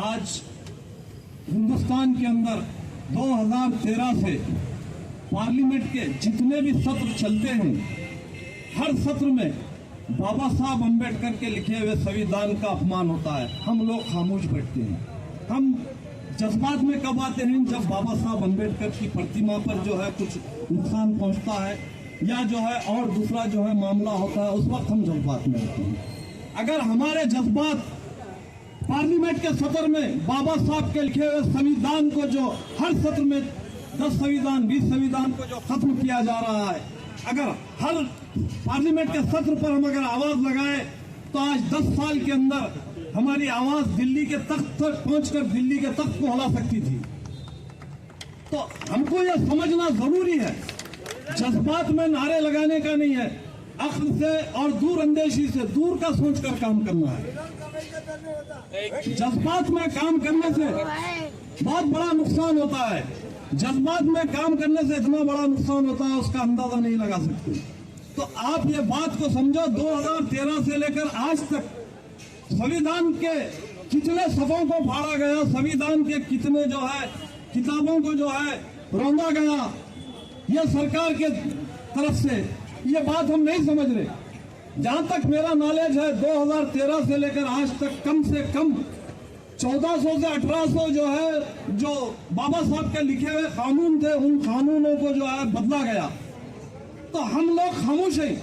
आज हिंदुस्तान के अंदर 2013 से पार्लियामेंट के जितने भी सत्र चलते हैं, हर सत्र में बाबा साहब अम्बेडकर के लिखे हुए संविधान का अपमान होता है। हम लोग खामोश बैठते हैं। हम जज्बात में कब आते हैं? जब बाबा साहब अम्बेडकर की प्रतिमा पर जो है कुछ नुकसान पहुंचता है या जो है और दूसरा जो है मामला होता है, उस वक्त हम जज्बात में होते हैं। अगर हमारे जज्बात पार्लियामेंट के सत्र में बाबा साहब के लिखे हुए संविधान को जो हर सत्र में 10 संविधान 20 संविधान को जो खत्म किया जा रहा है, अगर हर पार्लियामेंट के सत्र पर हम अगर आवाज लगाए तो आज 10 साल के अंदर हमारी आवाज दिल्ली के तख्त तक पहुंचकर दिल्ली के तख्त को हिला सकती थी। तो हमको यह समझना जरूरी है, जज्बात में नारे लगाने का नहीं है, अक्ल से और दूर अंदेशी से दूर का सोचकर काम करना है। जज्बात में काम करने से बहुत बड़ा नुकसान होता है। जज्बात में काम करने से इतना बड़ा नुकसान होता है, उसका अंदाजा नहीं लगा सकते। तो आप ये बात को समझो, 2013 से लेकर आज तक संविधान के कितने सफों को फाड़ा गया, संविधान के कितने जो है किताबों को जो है रौंदा गया, यह सरकार के तरफ से। ये बात हम नहीं समझ रहे। जहां तक मेरा नॉलेज है, 2013 से लेकर आज तक कम से कम 1400 से 1800 जो है जो बाबा साहब के लिखे हुए कानून थे, उन कानूनों को जो है बदला गया। तो हम लोग खामोश हैं।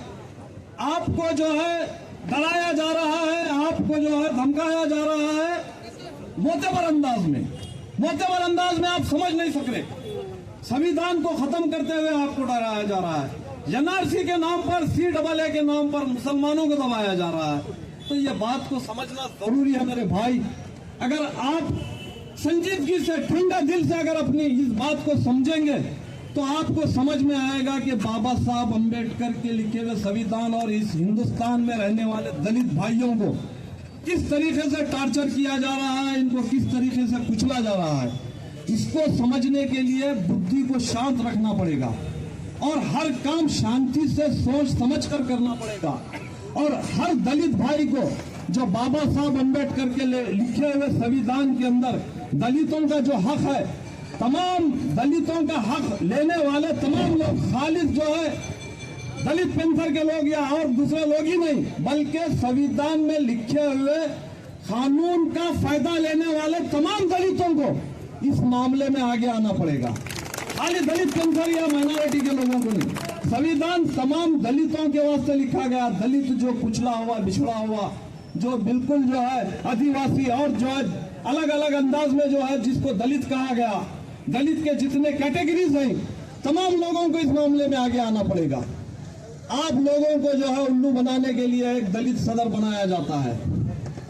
आपको जो है डराया जा रहा है, आपको जो है धमकाया जा रहा है मोतेबर अंदाज में आप समझ नहीं सक रहे। संविधान को खत्म करते हुए आपको डराया जा रहा है। एनआरसी के नाम पर, CAA के नाम पर मुसलमानों को दबाया जा रहा है। तो ये बात को समझना जरूरी है मेरे भाई। अगर आप संजीदगी से, ठंडा दिल से अगर अपनी इस बात को समझेंगे तो आपको समझ में आएगा कि बाबा साहब अम्बेडकर के लिखे हुए संविधान और इस हिंदुस्तान में रहने वाले दलित भाइयों को किस तरीके से टॉर्चर किया जा रहा है, इनको किस तरीके से कुचला जा रहा है। इसको समझने के लिए बुद्धि को शांत रखना पड़ेगा और हर काम शांति से सोच समझ कर करना पड़ेगा। और हर दलित भाई को जो बाबा साहब अम्बेडकर के लिखे हुए संविधान के अंदर दलितों का जो हक है, तमाम दलितों का हक लेने वाले तमाम लोग, खालिद जो है दलित पेंथर के लोग या और दूसरे लोग ही नहीं, बल्कि संविधान में लिखे हुए कानून का फायदा लेने वाले तमाम दलितों को इस मामले में आगे आना पड़ेगा। खाली दलित पेंथर या माइनॉरिटी के लोगों को नहीं। संविधान तमाम दलितों के वास्ते लिखा गया। दलित जो कुचला हुआ, बिछड़ा हुआ, जो बिल्कुल जो है आदिवासी और जो है अलग अलग अंदाज में जो है जिसको दलित कहा गया, दलित के जितने कैटेगरीज हैं, तमाम लोगों को इस मामले में आगे आना पड़ेगा। आप लोगों को जो है उल्लू बनाने के लिए एक दलित सदर बनाया जाता है,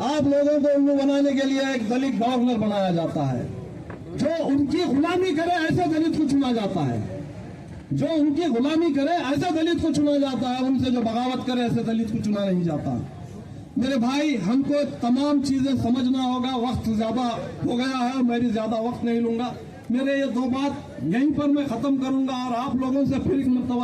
आप लोगों को उल्लू बनाने के लिए एक दलित गवर्नर बनाया जाता है। जो उनकी गुलामी करे ऐसे दलित को चुना जाता है, जो उनकी गुलामी करे ऐसे दलित को चुना जाता है, उनसे जो बगावत करे ऐसे दलित को चुना नहीं जाता। मेरे भाई, हमको तमाम चीजें समझना होगा। वक्त ज्यादा हो गया है, मेरी ज्यादा वक्त नहीं लूंगा। मेरे ये 2 बात यहीं पर मैं खत्म करूंगा और आप लोगों से फिर एक मरतबा